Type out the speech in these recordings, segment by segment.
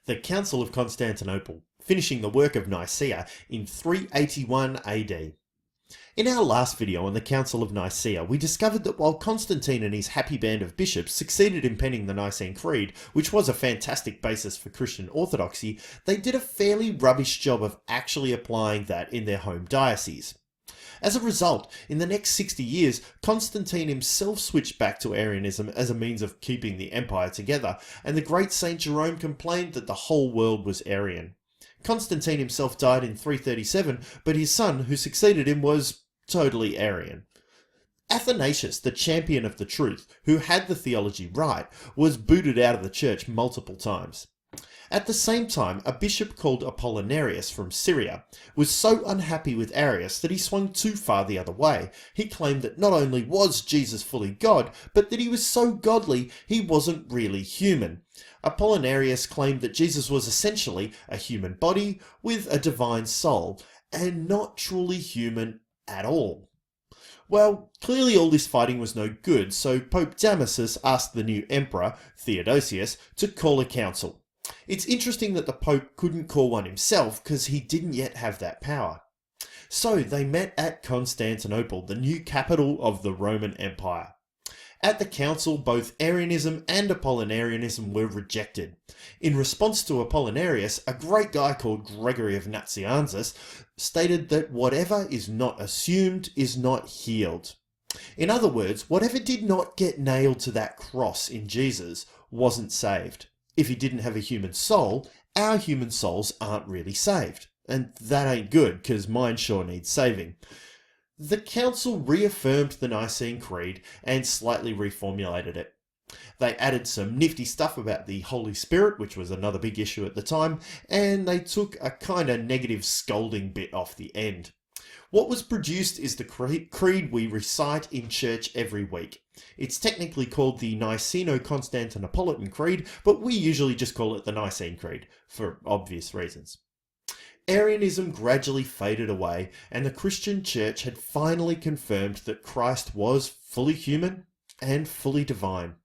the Council of Constantinople, finishing the work of Nicaea in 381 AD. In our last video on the Council of Nicaea, we discovered that while Constantine and his happy band of bishops succeeded in penning the Nicene Creed, which was a fantastic basis for Christian orthodoxy, they did a fairly rubbish job of actually applying that in their home diocese. As a result, in the next 60 years, Constantine himself switched back to Arianism as a means of keeping the empire together, and the great Saint Jerome complained that the whole world was Arian. Constantine himself died in 337, but his son, who succeeded him, was totally Arian. Athanasius, the champion of the truth, who had the theology right, was booted out of the church multiple times. At the same time, a bishop called Apollinaris from Syria was so unhappy with Arius that he swung too far the other way. He claimed that not only was Jesus fully God, but that he was so godly he wasn't really human. Apollinaris claimed that Jesus was essentially a human body with a divine soul, and not truly human at all. Well, clearly all this fighting was no good, so Pope Damasus asked the new emperor, Theodosius, to call a council. It's interesting that the Pope couldn't call one himself because he didn't yet have that power. So they met at Constantinople, the new capital of the Roman Empire. At the council, both Arianism and Apollinarianism were rejected. In response to Apollinarius, a great guy called Gregory of Nazianzus stated that whatever is not assumed is not healed. In other words, whatever did not get nailed to that cross in Jesus wasn't saved. If he didn't have a human soul, our human souls aren't really saved. And that ain't good, because mine sure needs saving. The council reaffirmed the Nicene Creed and slightly reformulated it. They added some nifty stuff about the Holy Spirit, which was another big issue at the time, and they took a kind of negative scolding bit off the end. What was produced is the creed we recite in church every week. It's technically called the Niceno-Constantinopolitan Creed, but we usually just call it the Nicene Creed, for obvious reasons. Arianism gradually faded away, and the Christian Church had finally confirmed that Christ was fully human and fully divine.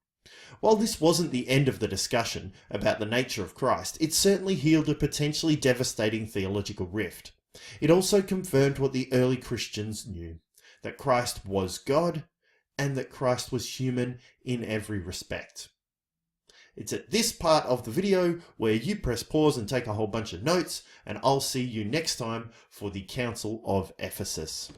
While this wasn't the end of the discussion about the nature of Christ, it certainly healed a potentially devastating theological rift. It also confirmed what the early Christians knew, that Christ was God and that Christ was human in every respect. It's at this part of the video where you press pause and take a whole bunch of notes, and I'll see you next time for the Council of Ephesus.